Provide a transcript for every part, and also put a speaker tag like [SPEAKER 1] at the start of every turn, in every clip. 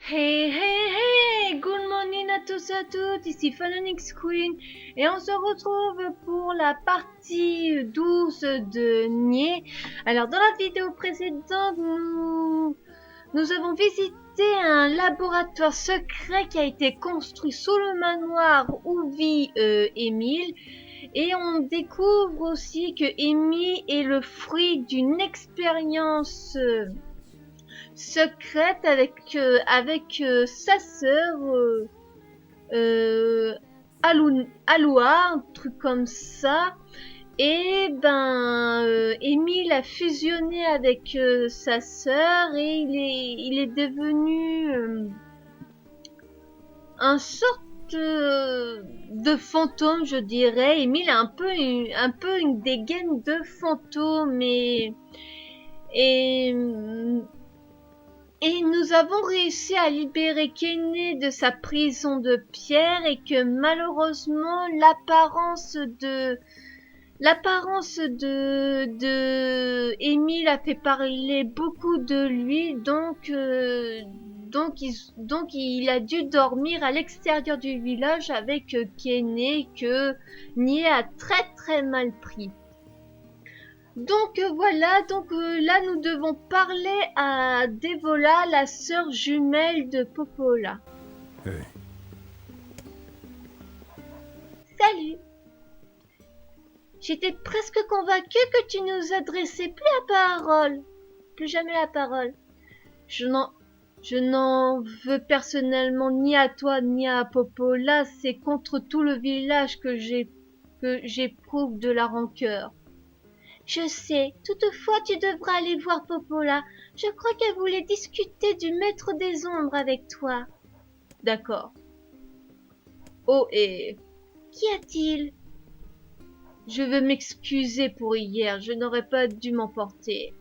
[SPEAKER 1] Hey hey hey, good morning à tous et à toutes, ici Phalonix Queen et on se retrouve pour la partie 12 de Nier. Alors dans la vidéo précédente, nous avons visité un laboratoire secret qui a été construit sous le manoir où vit Émile. Et on découvre aussi que Émile est le fruit d'une expérience secrète avec sa sœur Aloua, un truc comme ça. Et Émile a fusionné avec sa sœur et il est devenu un sorte de fantôme, je dirais. Émile a un peu une dégaine de fantôme et nous avons réussi à libérer Kené de sa prison de pierre et que malheureusement l'apparence de Émile a fait parler beaucoup de lui, donc il a dû dormir à l'extérieur du village avec Kené que Nier a très très mal pris. Donc voilà, là nous devons parler à Devola, la sœur jumelle de Popola.
[SPEAKER 2] Hey.
[SPEAKER 1] Salut. J'étais presque convaincue que tu nous adressais plus jamais la parole. Je n'en veux personnellement ni à toi ni à Popola, c'est contre tout le village que j'éprouve de la rancœur. Je sais, toutefois tu devras aller voir Popola. Je crois qu'elle voulait discuter du maître des ombres avec toi. D'accord. Oh, et qu'y a-t-il? Je veux m'excuser pour hier, je n'aurais pas dû m'emporter.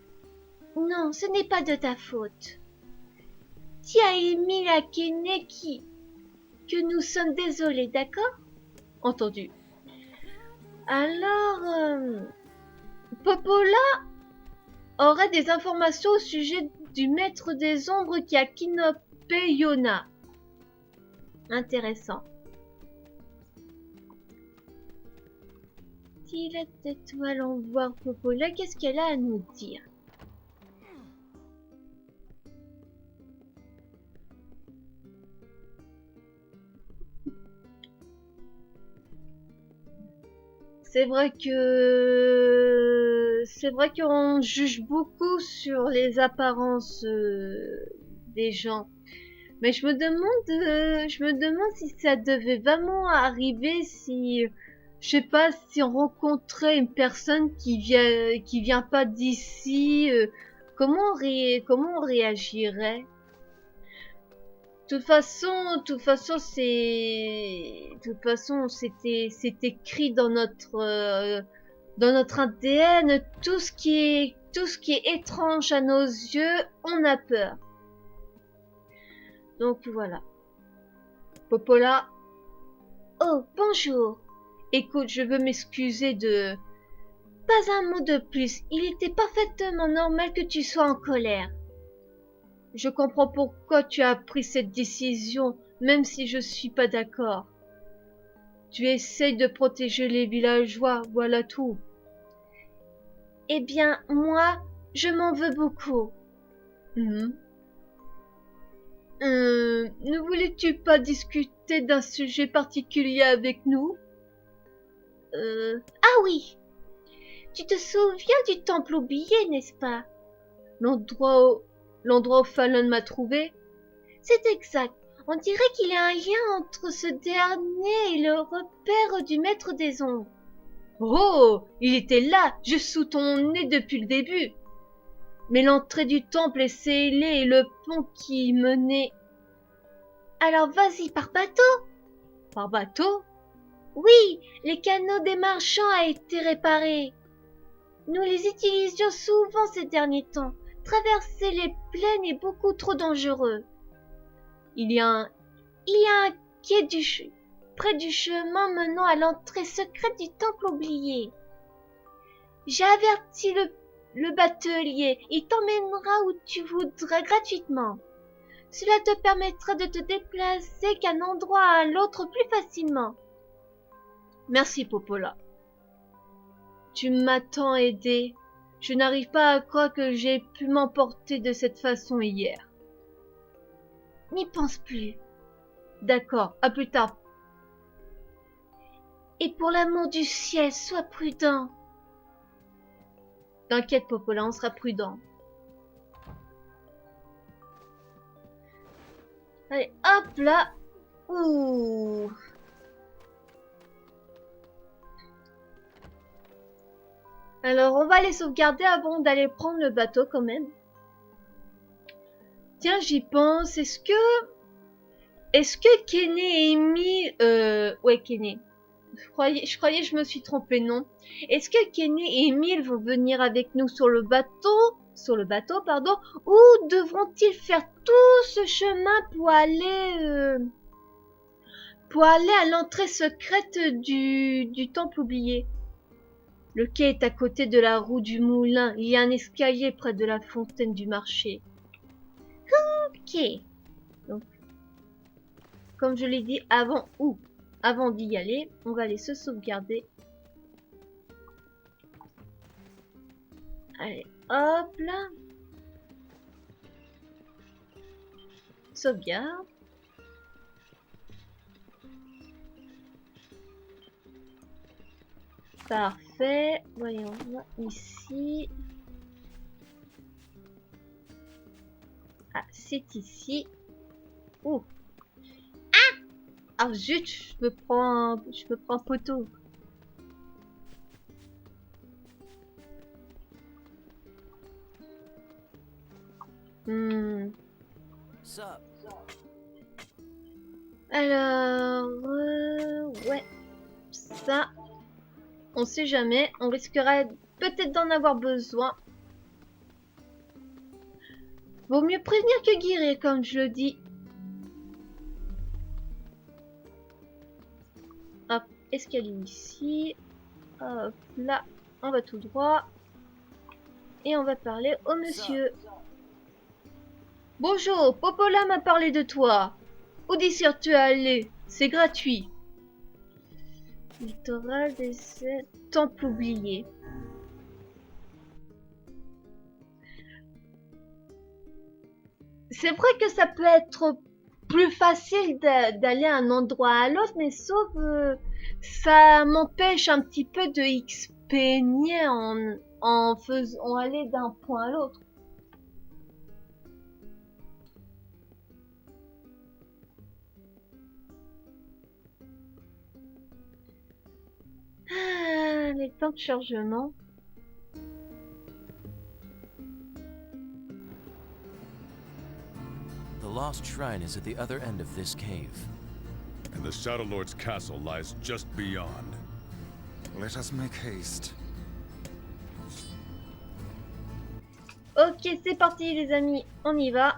[SPEAKER 1] Non, ce n'est pas de ta faute. Dis à Émile à Kené que nous sommes désolés, d'accord? Entendu. Alors, Popola aurait des informations au sujet du maître des ombres qui a kidnappé Yona. Intéressant. Si la tête, allons voir Popola, qu'est-ce qu'elle a à nous dire? C'est vrai qu'on juge beaucoup sur les apparences des gens. Mais je me demande si ça devait vraiment arriver, si, je sais pas, si on rencontrait une personne qui vient pas d'ici, comment on réagirait? De toute façon, c'est écrit dans notre ADN, tout ce qui est étrange à nos yeux, on a peur. Donc voilà. Popola. Oh, bonjour. Écoute, je veux m'excuser de... Pas un mot de plus. Il était parfaitement normal que tu sois en colère. Je comprends pourquoi tu as pris cette décision, même si je suis pas d'accord. Tu essayes de protéger les villageois, voilà tout. Eh bien, moi, je m'en veux beaucoup. Ne voulais-tu pas discuter d'un sujet particulier avec nous? Ah oui! Tu te souviens du temple oublié, n'est-ce pas? L'endroit où Fallon m'a trouvé? C'est exact. On dirait qu'il y a un lien entre ce dernier et le repère du maître des ombres. Oh! Il était là, juste sous ton nez depuis le début. Mais l'entrée du temple est scellée et le pont qui menait... Alors vas-y, par bateau? Par bateau? Oui, les canaux des marchands a été réparés. Nous les utilisions souvent ces derniers temps. Traverser les plaines est beaucoup trop dangereux. Il y a un quai près du chemin menant à l'entrée secrète du temple oublié. J'ai averti le batelier, il t'emmènera où tu voudras gratuitement. Cela te permettra de te déplacer d'un endroit à l'autre plus facilement. Merci, Popola. Tu m'as tant aidé. Je n'arrive pas à croire que j'ai pu m'emporter de cette façon hier. N'y pense plus. D'accord, à plus tard. Et pour l'amour du ciel, sois prudent. T'inquiète, Popola, on sera prudent. Allez, hop là. Ouh. Alors, on va les sauvegarder avant d'aller prendre le bateau quand même. Tiens, j'y pense. Est-ce que Kenny et Amy... Ouais, Kenny. Je croyais que je me suis trompée, non. Est-ce que Kenny et Emile vont venir avec nous sur le bateau, pardon, ou devront-ils faire tout ce chemin pour aller à l'entrée secrète du temple oublié? Le quai est à côté de la roue du moulin. Il y a un escalier près de la fontaine du marché. Ok. Donc, comme je l'ai dit avant d'y aller, on va aller se sauvegarder. Allez, hop là. Sauvegarde. Parfait. Voyons voir ici. Ah, c'est ici. Oh. Ah zut, je me prends un poteau. Alors, ouais, ça, on sait jamais, on risquerait peut-être d'en avoir besoin. Vaut mieux prévenir que guérir, comme je le dis. Hop, escalier ici. Hop, là, on va tout droit. Et on va parler au monsieur. Bonjour, Popola m'a parlé de toi. Où désires-tu aller? C'est gratuit. Littoral des temples oubliés. C'est vrai que ça peut être plus facile d'aller à un endroit à l'autre, mais sauf ça m'empêche un petit peu de XP en aller d'un point à l'autre. Ah, les temps de chargement.
[SPEAKER 2] The lost shrine is at the other end of this cave.
[SPEAKER 3] And the Shadow Lord's castle lies just beyond.
[SPEAKER 4] Let us make haste.
[SPEAKER 1] Ok, c'est parti les amis, on y va.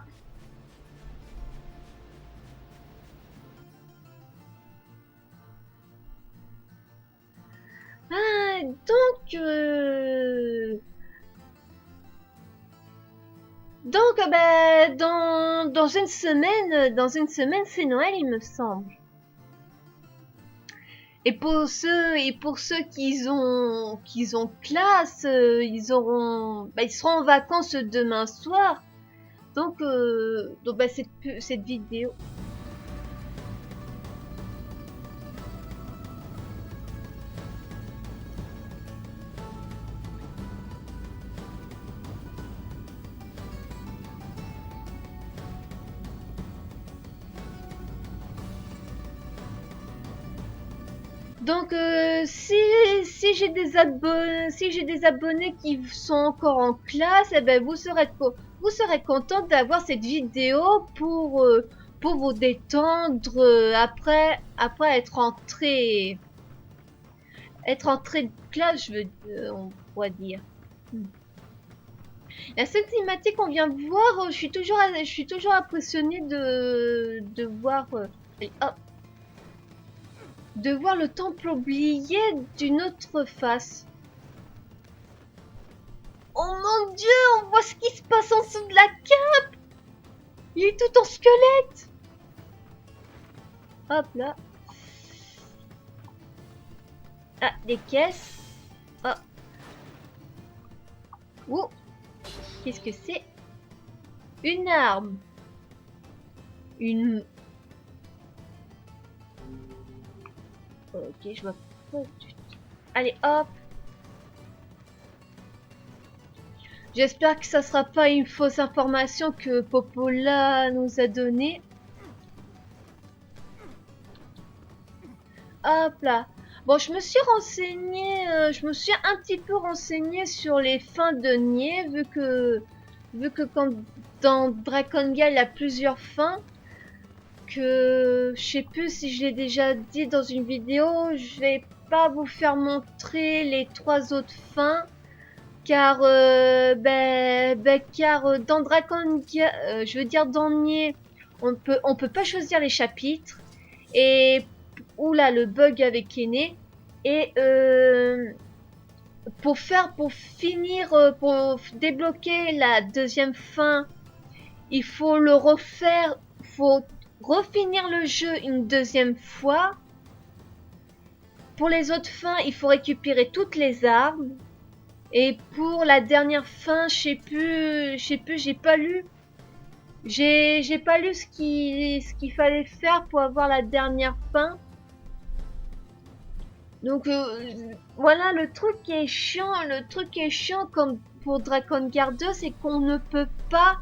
[SPEAKER 1] Ah, donc dans une semaine c'est Noël il me semble. Et pour ceux qui ont classe, ils seront en vacances demain soir. Donc cette vidéo. Donc si j'ai des abonnés qui sont encore en classe, eh ben vous serez content d'avoir cette vidéo pour vous détendre après être entré de classe, on pourrait dire. La seule cinématique qu'on vient de voir, je suis toujours impressionnée de voir de voir le temple oublié d'une autre face. Oh mon dieu, on voit ce qui se passe en dessous de la cape. Il est tout en squelette. Hop là. Ah, des caisses. Oh. Oh. Qu'est-ce que c'est? Une arme. Une... Ok, je vois pas du tout. Allez, hop. J'espère que ça sera pas une fausse information que Popola nous a donnée. Hop là. Bon, je me suis renseignée, je me suis un petit peu renseignée sur les fins de Nier, vu que quand dans Drakengard il y a plusieurs fins, que je sais plus si je l'ai déjà dit dans une vidéo, je vais pas vous faire montrer les 3 autres fins, car car dans Drakengard, je veux dire dans Nier, on peut pas choisir les chapitres, et oula, le bug avec Aîné. Et pour finir, pour débloquer la deuxième fin, il faut le refaire, faut refinir le jeu une deuxième fois. Pour les autres fins, il faut récupérer toutes les armes. Et pour la dernière fin, je sais plus, j'ai pas lu. J'ai pas lu ce qu'il fallait faire pour avoir la dernière fin. Donc voilà, le truc qui est chiant comme pour Drakengard 2, c'est qu'on ne peut pas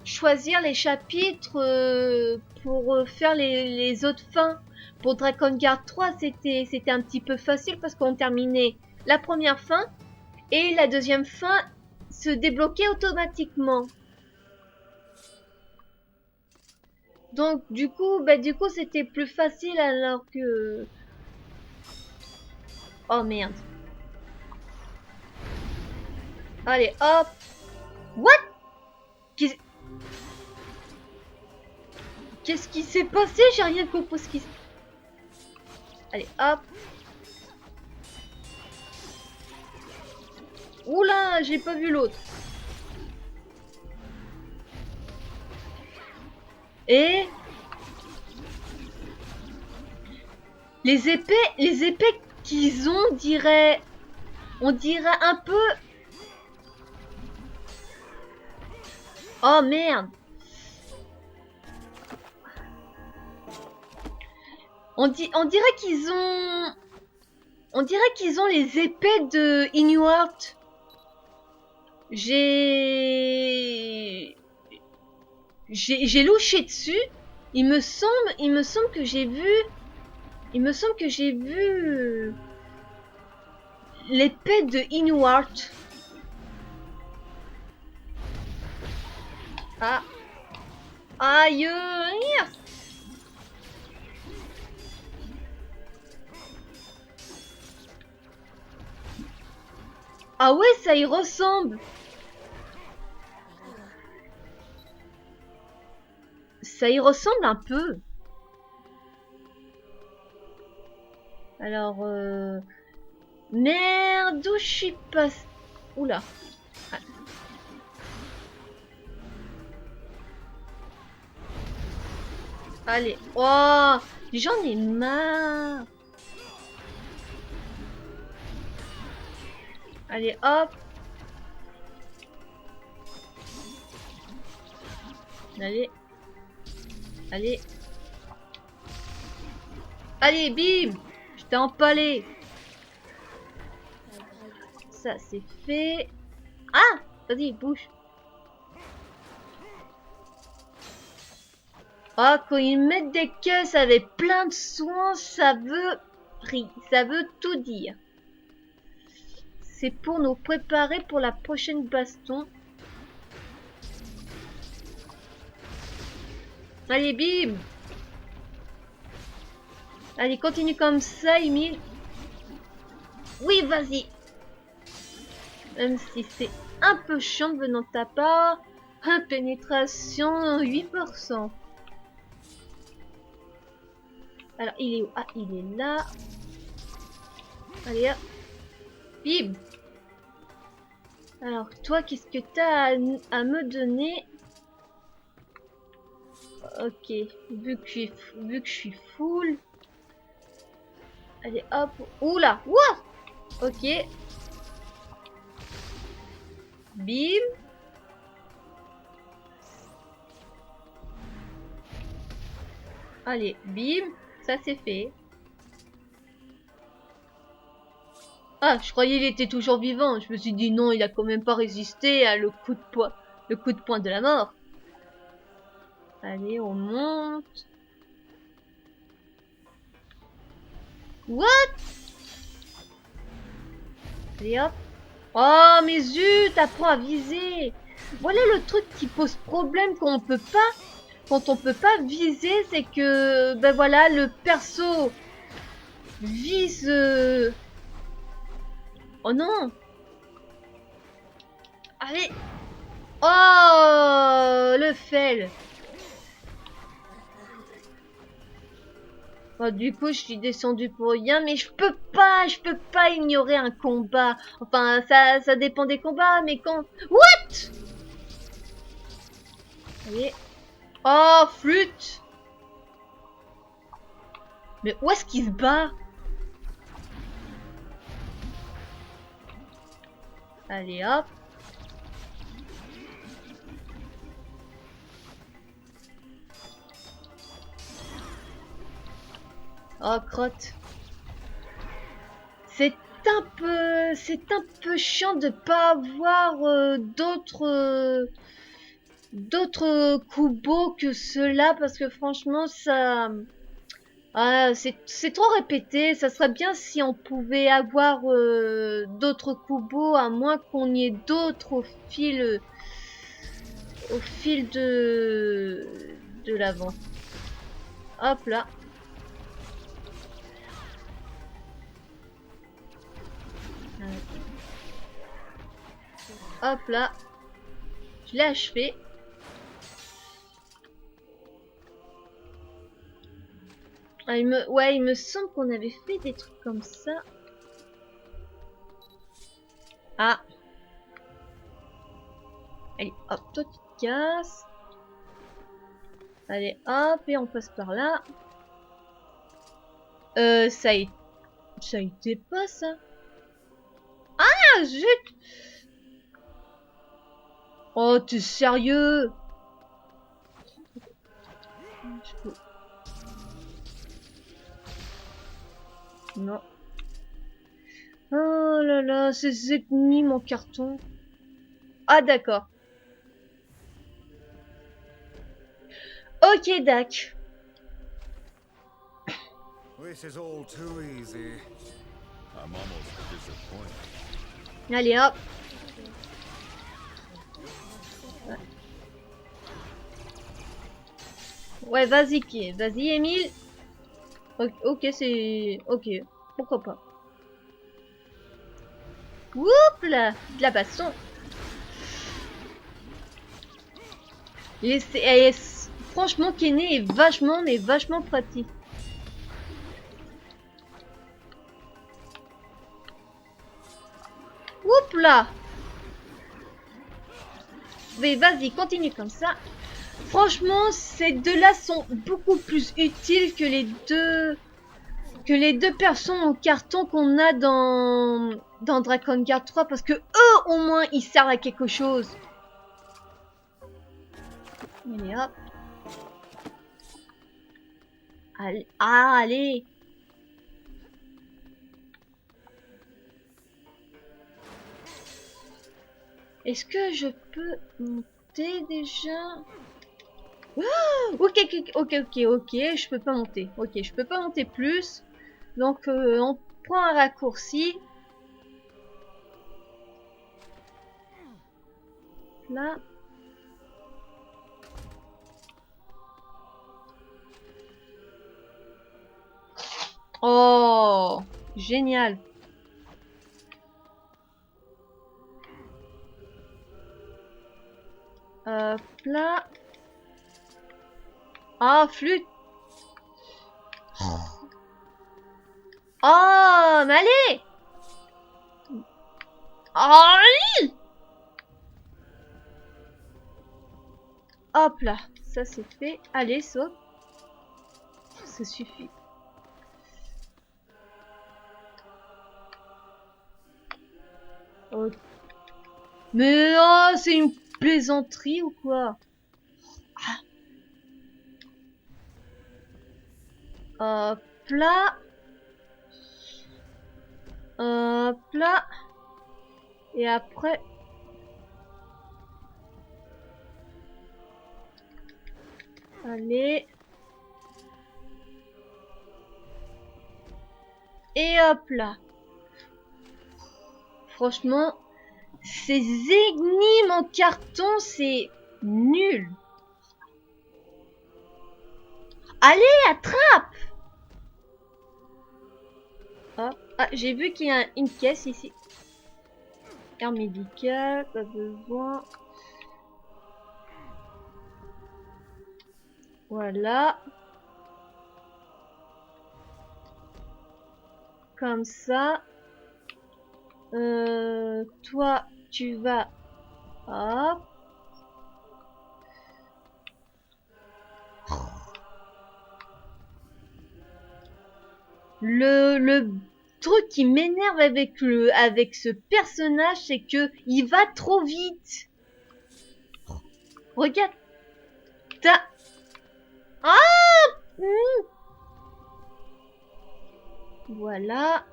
[SPEAKER 1] choisir les chapitres pour faire les autres fins. Pour Drakengard 3, c'était un petit peu facile parce qu'on terminait la première fin et la deuxième fin se débloquait automatiquement. Donc du coup c'était plus facile, alors que... Oh merde. Allez, hop. What? Qu'est-ce qui s'est passé? J'ai rien compris ce qui... Allez, hop. Oula, j'ai pas vu l'autre. Et... Les épées qu'ils ont, on dirait un peu... Oh merde. On dirait qu'ils ont... On dirait qu'ils ont les épées de Inuart. J'ai louché dessus. Il me semble que j'ai vu... l'épée de Inuart. Ah. Aïe. Ah ouais, ça y ressemble. Ça y ressemble un peu. Alors, merde, où je suis passé... Oula. Ah. Allez. Oh, j'en ai marre. Allez, hop. Allez. Allez. Allez, bim. Je t'ai empalé. Ça, c'est fait. Ah, vas-y, bouge. Ah, quand ils mettent des caisses avec plein de soins, ça veut tout dire. C'est pour nous préparer pour la prochaine baston. Allez, bim. Allez, continue comme ça, Emile. Oui, vas-y. Même si c'est un peu chiant venant de ta part. Pénétration 8%. Alors, il est où? Ah, il est là. Allez, hop. Bim. Alors, toi, qu'est-ce que t'as à me donner? Ok, vu que je suis full. Allez, hop. Oula, ouah. Ok. Bim. Allez, bim. Ça c'est fait. Ah, je croyais qu'il était toujours vivant. Je me suis dit non, il a quand même pas résisté à le coup de poing de la mort. Allez, on monte. What? Allez hop. Oh mais zut, apprends à viser. Voilà le truc qui pose problème quand on peut pas viser, c'est que ben voilà, le perso vise. Oh non. Allez. Oh le fail. Oh, du coup, je suis descendu pour rien, mais je peux pas ignorer un combat. Enfin, ça dépend des combats, mais quand... What? Allez. Oh, flûte. Mais où est-ce qu'il se bat? Allez, hop. Oh, crotte. C'est un peu chiant de pas avoir d'autres coups beaux que ceux-là, parce que franchement, ça... Ah, c'est trop répété. Ça serait bien si on pouvait avoir d'autres coups beaux, à moins qu'on y ait d'autres au fil de l'avant. Hop là. Hop là. Je l'ai achevé. Ah, il me semble qu'on avait fait des trucs comme ça. Ah. Allez, hop, toi tu te casses. Allez, hop, et on passe par là. Ça été pas ça. Ah, zut. Oh, t'es sérieux? Non. Oh là là, c'est mis mon carton. Ah d'accord. Ok, Dac.
[SPEAKER 4] This is all too easy.
[SPEAKER 3] I'm almost disappointed.
[SPEAKER 1] Allez hop. Ouais, vas-y, Emile. Ok, c'est... Ok, pourquoi pas. Oups là, de la baston. Et franchement, Kenny est vachement pratique. Oups là. Mais vas-y, continue comme ça. Franchement, ces deux-là sont beaucoup plus utiles que les deux personnes en carton qu'on a dans Dragon Guard 3, parce que eux, au moins, ils servent à quelque chose. Allez, hop. Allez, allez. Est-ce que je peux monter déjà? Ok, je peux pas monter. Ok, je peux pas monter plus. Donc, on prend un raccourci. Là. Oh, génial. Là. Ah, flûte. Oh, mais allez. Oh, hop là, ça c'est fait. Allez, saute. Ça suffit. Oh. Mais oh, c'est une plaisanterie ou quoi? Hop là. Hop là. Et après... Allez. Et hop là. Franchement, ces énigmes en carton, c'est nul. Allez, attrape! Hop. Ah, j'ai vu qu'il y a une caisse ici. Air médical, pas besoin. Voilà. Comme ça. Toi, tu vas... Hop. Le truc qui m'énerve avec ce personnage, c'est que il va trop vite. Regarde. Voilà.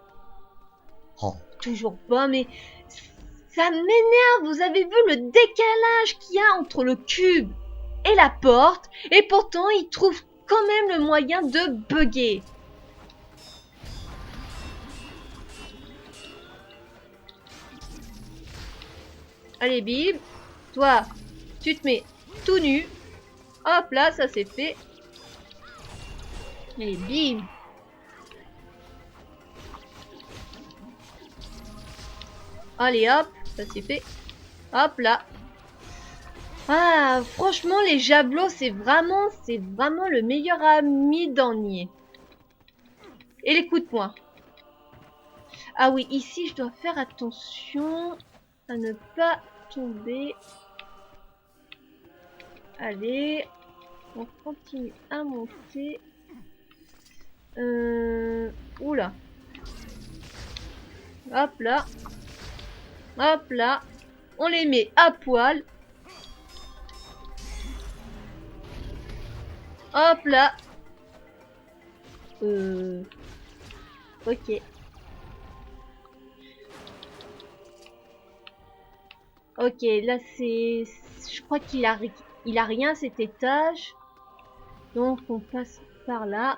[SPEAKER 1] Toujours pas, mais ça m'énerve. Vous avez vu le décalage qu'il y a entre le cube et la porte, et pourtant il trouve quand même le moyen de bugger. Allez, Bib, toi, tu te mets tout nu. Hop là, ça c'est fait. Allez, Bib. Allez, hop, ça c'est fait. Hop là. Ah, franchement, les javelots, c'est vraiment le meilleur ami d'Annier. Et les coups de poing. Ah oui, ici, je dois faire attention à ne pas tomber. Allez, on continue à monter. Oula. Hop là. Hop là. On les met à poil. Hop là. Ok. Ok, là c'est... Je crois qu'il a rien cet étage. Donc on passe par là.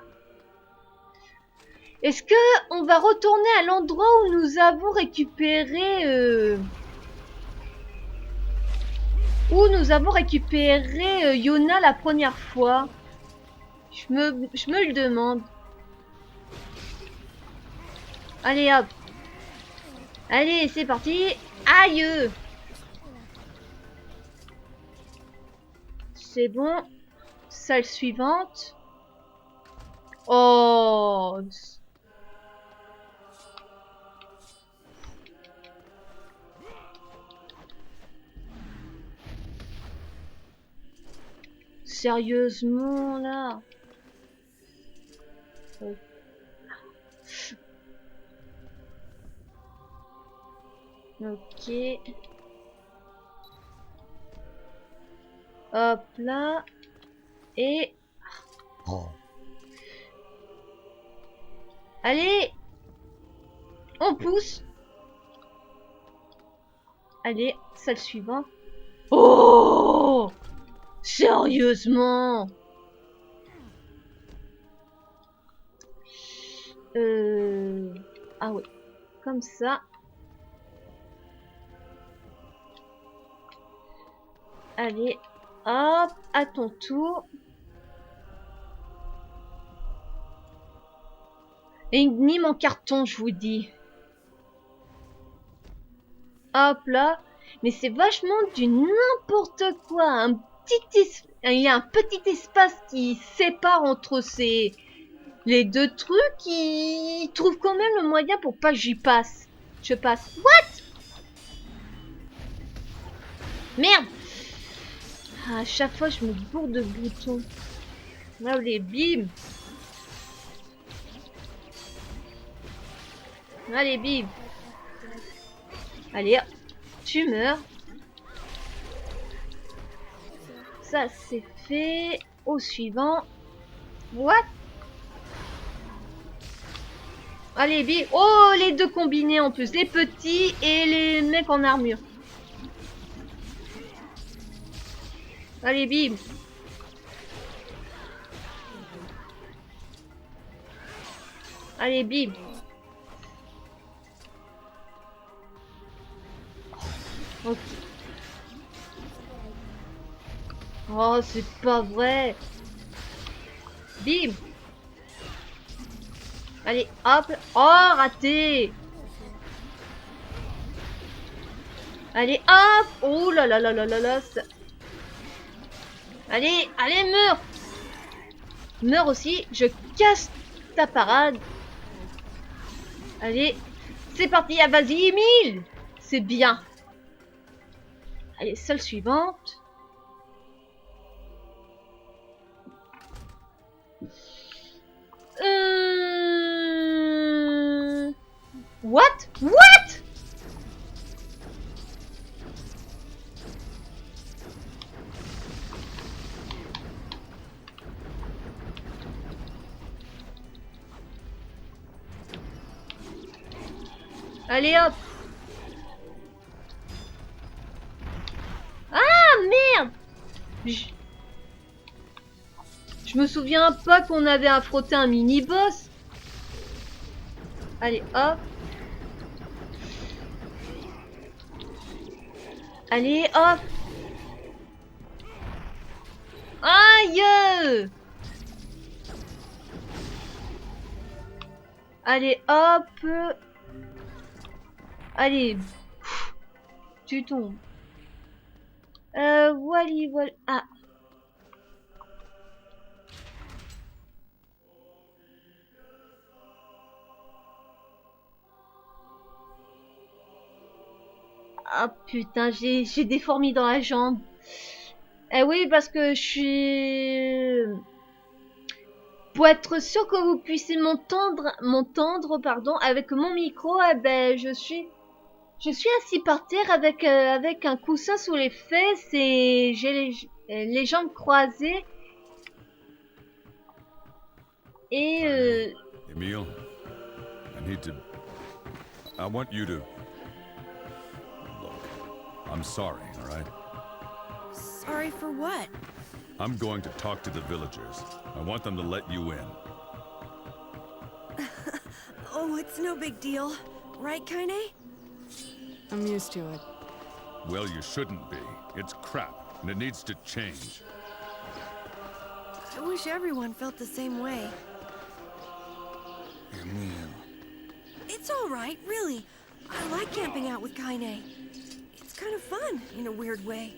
[SPEAKER 1] Est-ce que on va retourner à l'endroit où nous avons récupéré... Yona la première fois? Je me le demande. Allez hop. Allez, c'est parti. Aïe. C'est bon. Salle suivante. Oh. Sérieusement là. Ok. Hop là. Et... Allez. On pousse. Allez, salle suivante. Oh! Sérieusement? Ah ouais. Comme ça. Allez, hop, à ton tour. Énigme en carton, je vous dis. Hop là. Mais c'est vachement du n'importe quoi. Il y a un petit espace qui sépare entre les deux trucs. Il trouve quand même le moyen pour pas que j'y passe. Je passe. What? Merde. À chaque fois, je me bourre de boutons. Allez, bim. Allez, bim. Allez, tu meurs. Ça, c'est fait. Au suivant. What? Allez, bim. Oh, les deux combinés en plus. Les petits et les mecs en armure. Allez, bim. Allez, bim. Ok. Oh, c'est pas vrai. Bim. Allez, hop. Oh, raté. Allez, hop. Oh là là là là là là. Ça... Allez, allez, meurs. Meurs aussi. Je casse ta parade. Allez. C'est parti. Ah, vas-y, Emile. C'est bien. Allez, celle suivante. What? What? Allez hop. Ah merde. Je me souviens pas qu'on avait affronté un mini-boss. Allez, hop. Allez, hop. Aïe. Allez, hop. Allez. Tu tombes. Wally. Ah. Ah putain, j'ai des fourmis dans la jambe. Eh oui, parce que je suis... Pour être sûr que vous puissiez m'entendre, pardon, avec mon micro, eh ben je suis assis par terre avec un coussin sous les fesses et j'ai les jambes croisées. Et
[SPEAKER 3] Emile, I want you to... Look, I'm sorry, all right?
[SPEAKER 5] Sorry for what?
[SPEAKER 3] I'm going to talk to the villagers. I want them to let you in.
[SPEAKER 5] Oh, it's no big deal. Right, Kaine?
[SPEAKER 6] I'm used to it.
[SPEAKER 3] Well, you shouldn't be. It's crap, and it needs to change.
[SPEAKER 5] I wish everyone felt the same way.
[SPEAKER 4] Emile.
[SPEAKER 5] It's all right, really. I like camping out with Kaine. It's kind of fun, in a weird way.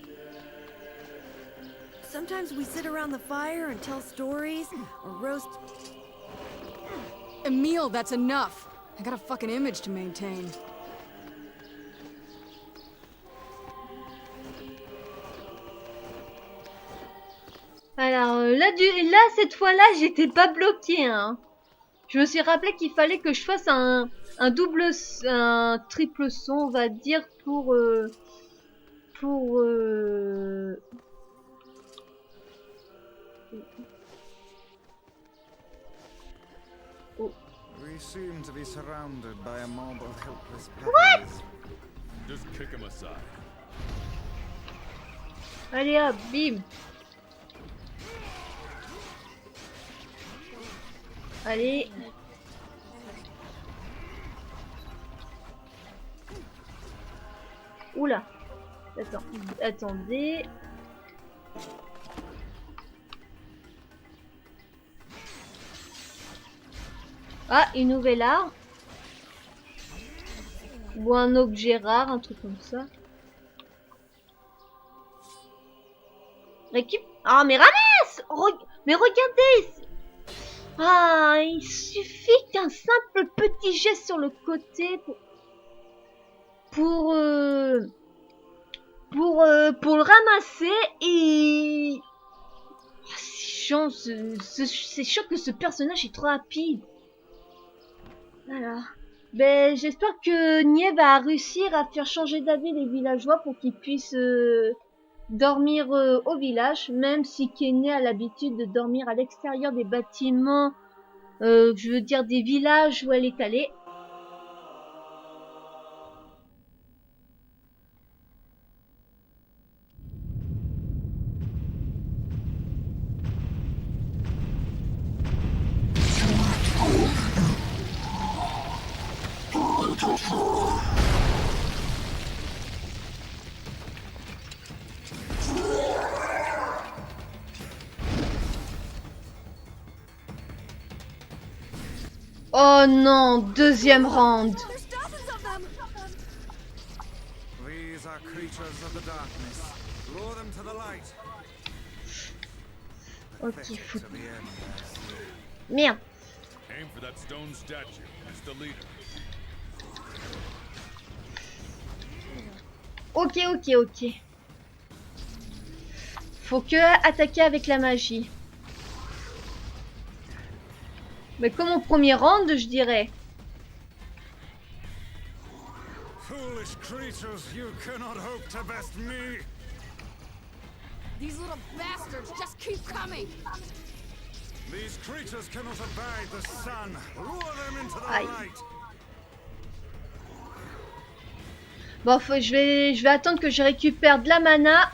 [SPEAKER 5] Sometimes we sit around the fire and tell stories, or roast...
[SPEAKER 6] Emile, that's enough. I got a fucking image to maintain.
[SPEAKER 1] alors là cette fois-là, j'étais pas bloqué, hein. Je me suis rappelé qu'il fallait que je fasse un triple saut, on va dire, pour
[SPEAKER 4] We seem to be surrounded by a mob of helpless
[SPEAKER 1] What?
[SPEAKER 4] puppies.
[SPEAKER 3] Just kick them aside.
[SPEAKER 1] Allez hop, bim. Allez. Oula. Attendez. Ah, une nouvelle arme. Ou un objet rare, un truc comme ça. Récup... Ah, mais ramasse! Mais regardez! Ah, il suffit qu'un simple petit geste sur le côté pour pour le ramasser et... Ah, c'est chiant, c'est chiant que ce personnage est trop rapide. Voilà. Ben, j'espère que Nier va réussir à faire changer d'avis les villageois pour qu'ils puissent dormir au village, même si Kene a l'habitude de dormir à l'extérieur des bâtiments, je veux dire des villages où elle est allée. Oh non, deuxième round.
[SPEAKER 5] There's dozens of them.
[SPEAKER 4] These are creatures of the darkness. Lure them to the light.
[SPEAKER 1] Ok,
[SPEAKER 4] Pathetic
[SPEAKER 1] faut...
[SPEAKER 4] to the end, I see.
[SPEAKER 1] Merde.
[SPEAKER 3] Aim for that stone statue. It's the leader.
[SPEAKER 1] Ok. Faut que attaquer avec la magie. Mais comme au premier round, je dirais.
[SPEAKER 4] Foolish creatures, you cannot hope to best me.
[SPEAKER 6] These little bastards just keep coming.
[SPEAKER 4] These creatures cannot abide the sun. Lure them into the
[SPEAKER 1] Aïe.
[SPEAKER 4] light.
[SPEAKER 1] Bon, je vais attendre que je récupère de la mana.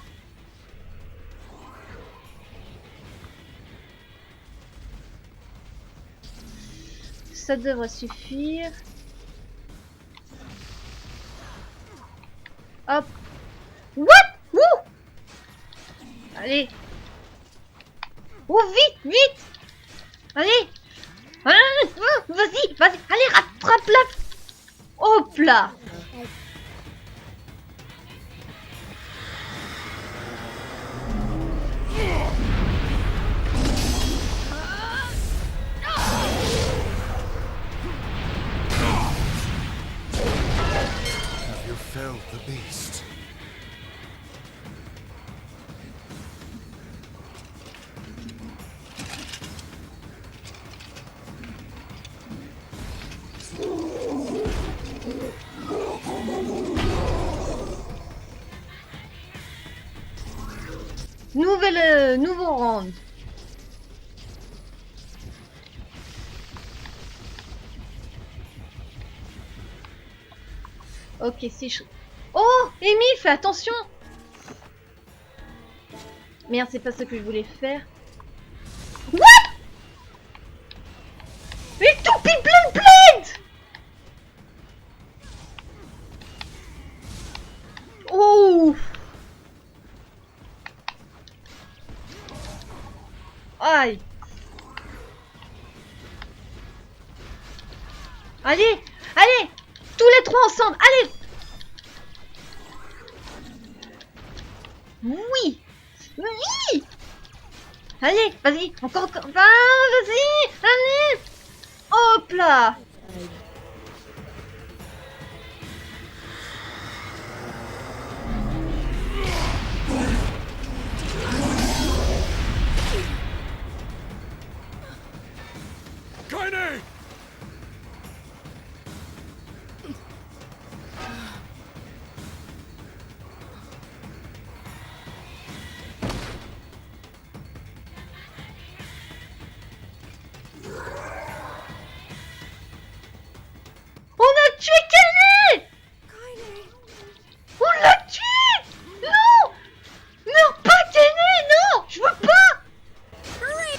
[SPEAKER 1] Ça devrait suffire. Hop. What? Ouh! Allez. Oh, vite. Allez. Vas-y. Allez, rattrape-la. Hop là.
[SPEAKER 4] You felled the beast.
[SPEAKER 1] Nouveau round. Ok, c'est chaud. Oh, Amy, fais attention. Merde, c'est pas ce que je voulais faire. What? Mais tout plein. Oh. Aïe. Allez. Tous les trois ensemble, allez. Oui. Allez, vas-y, encore. Vas-y, allez. Hop là.
[SPEAKER 3] Kaine!
[SPEAKER 1] On a tué Kaine.
[SPEAKER 5] Kaine.
[SPEAKER 1] On l'a tué. Non. Non, pas Kaine, non. Je veux pas.
[SPEAKER 5] Hurry!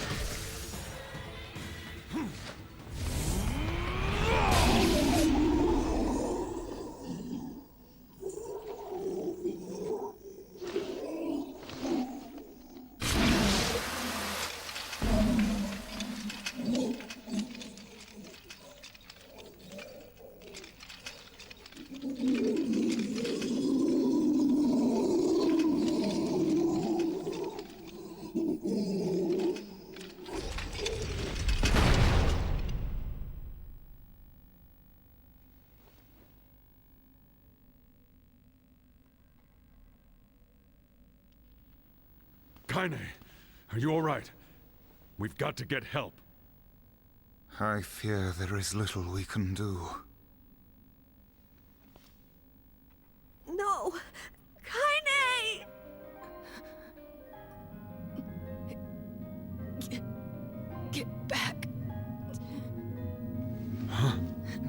[SPEAKER 3] Kaine, are you all right? We've got to get help.
[SPEAKER 7] I fear there is little we can do.
[SPEAKER 5] No! Kaine! Get back.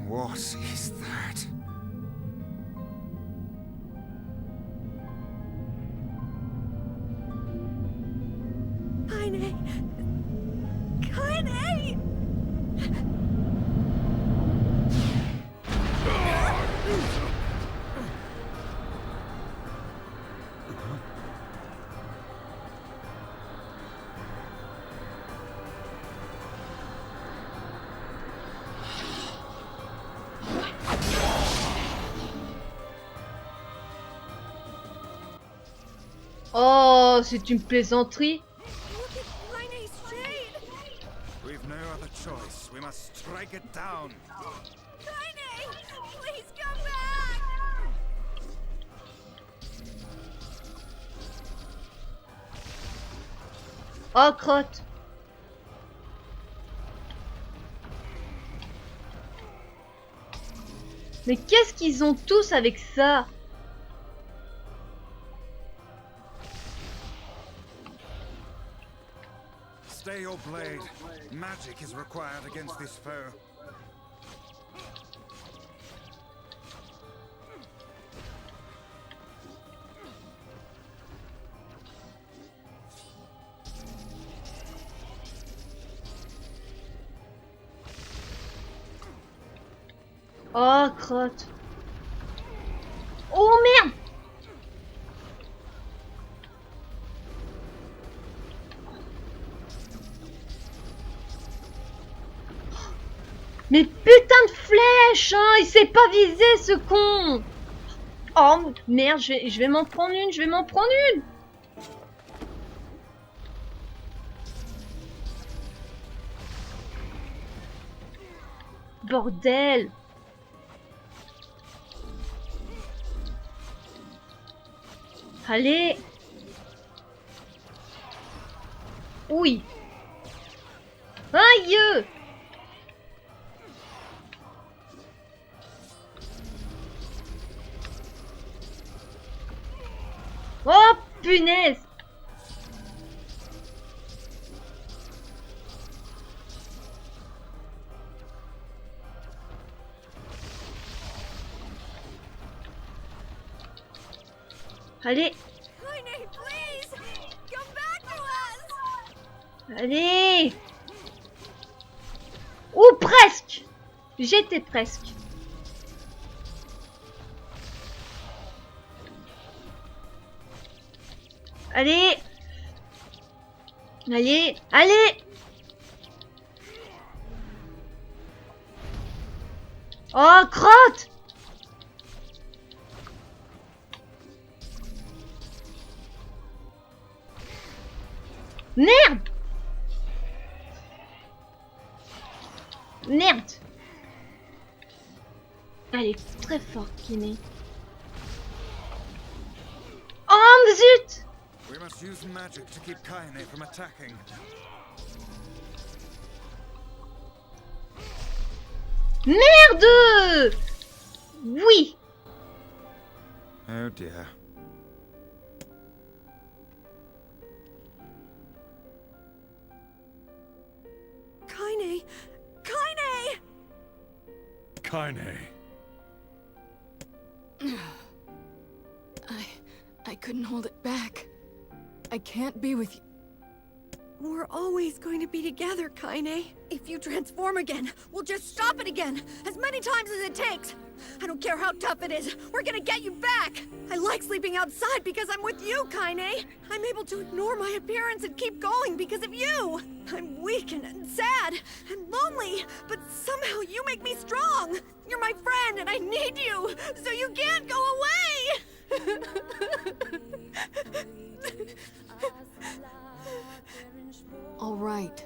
[SPEAKER 7] What is that?
[SPEAKER 5] Kaine! Kaine!
[SPEAKER 1] Oh, c'est une plaisanterie.
[SPEAKER 5] Look at Kaine's shade!
[SPEAKER 4] We've no other choice. We must strike it down.
[SPEAKER 5] Kaine! Please come back!
[SPEAKER 1] Oh, crotte. Mais qu'est-ce qu'ils ont tous avec ça?
[SPEAKER 4] Stay your blade. Magic is required against this foe.
[SPEAKER 1] Oh, crotte. Oh, merde. Mais putain de flèche, hein, il sait pas viser ce con. Oh merde, je vais m'en prendre une, je vais m'en prendre une. Bordel. Allez. Oui. Aïe. Oh punaise. Allez.
[SPEAKER 5] Kaine, please! Come back to us!
[SPEAKER 1] Allez. Ou presque. J'étais presque. Allez. Allez. Allez. Oh, crotte. Merde. Merde. Elle est très forte, Kiné. Oh, zut.
[SPEAKER 4] We must use magic to keep Kaine from attacking.
[SPEAKER 1] Merde. Oui.
[SPEAKER 7] Oh dear.
[SPEAKER 5] Kaine! Kaine!
[SPEAKER 3] Kaine.
[SPEAKER 6] I couldn't hold it back. I can't be with you.
[SPEAKER 5] We're always going to be together, Kaine. If you transform again, we'll just stop it again, as many times as it takes. I don't care how tough it is, we're gonna get you back! I like sleeping outside because I'm with you, Kaine! I'm able to ignore my appearance and keep going because of you! I'm weak and sad and lonely, but somehow you make me strong! You're my friend and I need you, so you can't go away!
[SPEAKER 6] All right.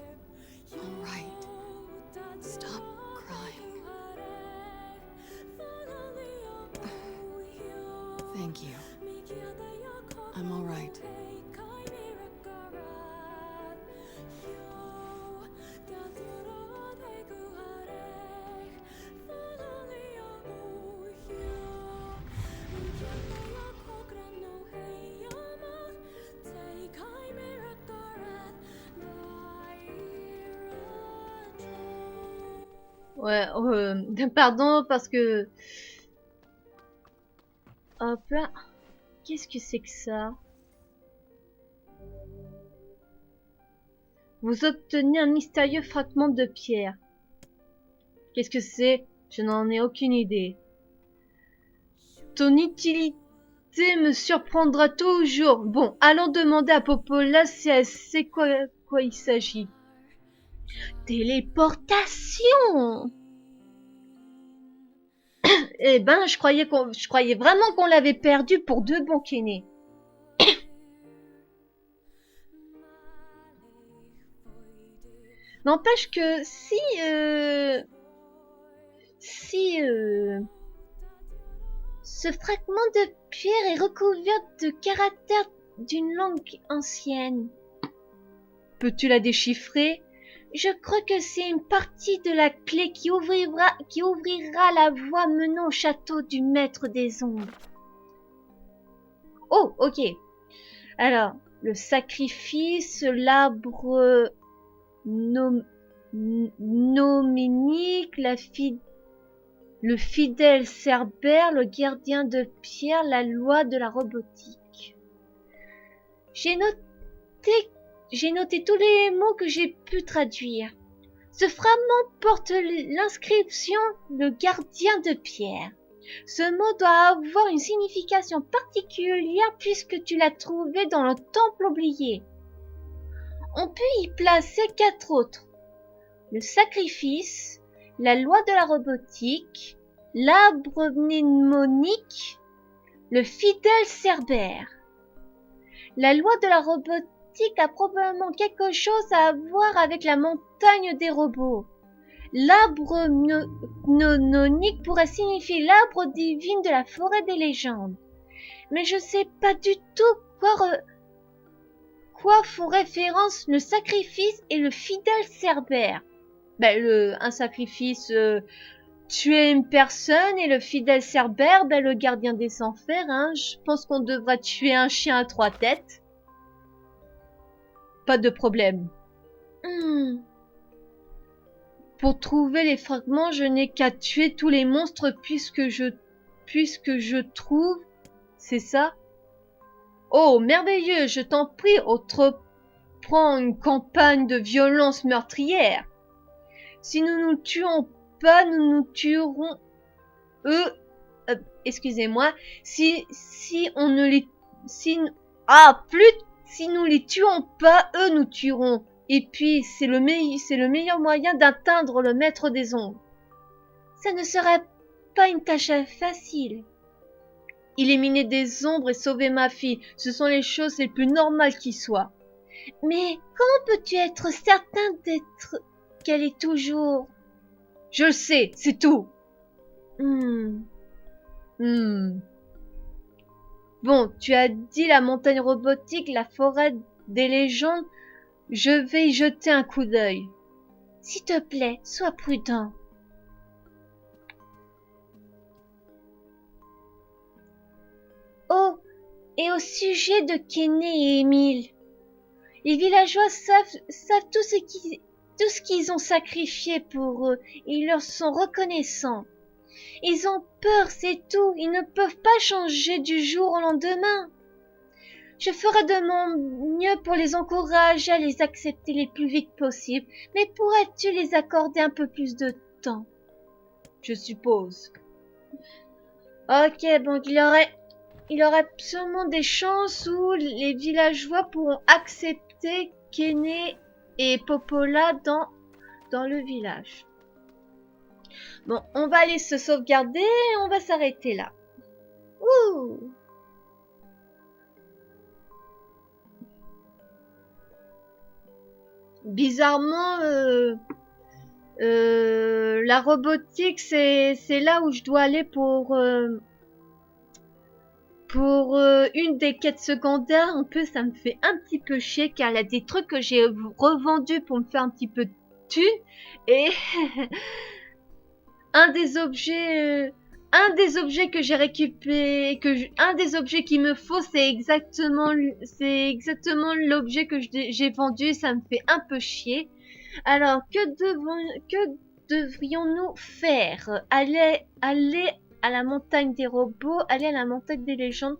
[SPEAKER 6] All right. Stop crying. Thank you. I'm all right.
[SPEAKER 1] Ouais, pardon parce que... Hop là. Qu'est-ce que c'est que ça? Vous obtenez un mystérieux fragment de pierre. Qu'est-ce que c'est? Je n'en ai aucune idée. Ton utilité me surprendra toujours. Bon, allons demander à Popola si elle sait quoi il s'agit. Téléportation! Eh ben, je croyais vraiment qu'on l'avait perdu pour de bon, Kenny. N'empêche que si ce fragment de pierre est recouvert de caractères d'une langue ancienne. Peux-tu la déchiffrer? Je crois que c'est une partie de la clé qui ouvrira la voie menant au château du maître des ombres. Oh, ok. Alors, le sacrifice, l'arbre nominique, le fidèle Cerbère, le gardien de pierre, la loi de la robotique. J'ai noté tous les mots que j'ai pu traduire. Ce fragment porte l'inscription le gardien de pierre. Ce mot doit avoir une signification particulière puisque tu l'as trouvé dans le temple oublié. On peut y placer 4 autres. Le sacrifice, la loi de la robotique, l'arbre mnémonique, le fidèle Cerbère. La loi de la robotique a probablement quelque chose à voir avec la montagne des robots. L'arbre mnémonique pourrait signifier l'arbre divin de la forêt des légendes. Mais je sais pas du tout quoi font référence le sacrifice et le fidèle Cerbère. Ben, un sacrifice, tuer une personne, et le fidèle Cerbère, ben, le gardien des enfers, hein. Je pense qu'on devra tuer un chien à 3 têtes. Pas de problème. Pour trouver les fragments, je n'ai qu'à tuer tous les monstres puisque je trouve... C'est ça? Oh, merveilleux, je t'en prie, entreprends une campagne de violence meurtrière. Si nous nous tuons pas, nous nous tuerons eux. Excusez-moi. Si nous les tuons pas, eux nous tueront. Et puis c'est le meilleur moyen d'atteindre le maître des ombres. Ça ne serait pas une tâche facile. Éliminer des ombres et sauver ma fille, ce sont les choses les plus normales qui soient. Mais comment peux-tu être certain qu'elle est toujours... Je le sais, c'est tout. Bon, tu as dit la montagne robotique, la forêt des légendes. Je vais y jeter un coup d'œil. S'il te plaît, sois prudent. Oh, et au sujet de Kenny et Emile, les villageois savent tout ce qu'ils ont sacrifié pour eux. Ils leur sont reconnaissants. Ils ont peur, c'est tout. Ils ne peuvent pas changer du jour au lendemain. Je ferai de mon mieux pour les encourager à les accepter le plus vite possible. Mais pourrais-tu les accorder un peu plus de temps? Je suppose. Ok, donc il y aurait sûrement des chances où les villageois pourront accepter Kenny et Popola dans le village. Bon, on va aller se sauvegarder et on va s'arrêter là. Ouh! Bizarrement, la robotique, c'est là où je dois aller pour une des quêtes secondaires. En plus, ça me fait un petit peu chier car il y a des trucs que j'ai revendus pour me faire un petit peu de thunes. Et un des objets que j'ai récupéré, un des objets qu'il me faut, c'est exactement l'objet que j'ai vendu. Ça me fait un peu chier. Alors, que devrions-nous faire? Aller à la montagne des robots, aller à la montagne des légendes.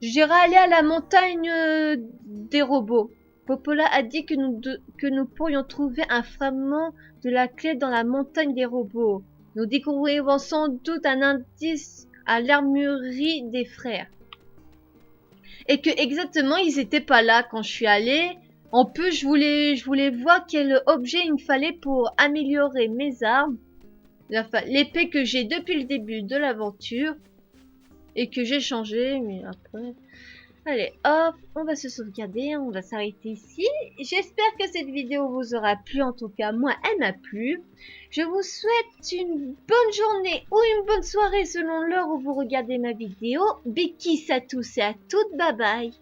[SPEAKER 1] J'irai aller à la montagne des robots. Popola a dit que nous pourrions trouver un fragment de la clé dans la montagne des robots. Nous découvrirons sans doute un indice à l'armurerie des frères. Et que exactement ils étaient pas là quand je suis allée. En plus, je voulais voir quel objet il me fallait pour améliorer mes armes. L'épée que j'ai depuis le début de l'aventure. Et que j'ai changé, mais après... Allez, hop, on va se sauvegarder, on va s'arrêter ici. J'espère que cette vidéo vous aura plu, en tout cas, moi, elle m'a plu. Je vous souhaite une bonne journée ou une bonne soirée selon l'heure où vous regardez ma vidéo. Big kiss à tous et à toutes, bye bye.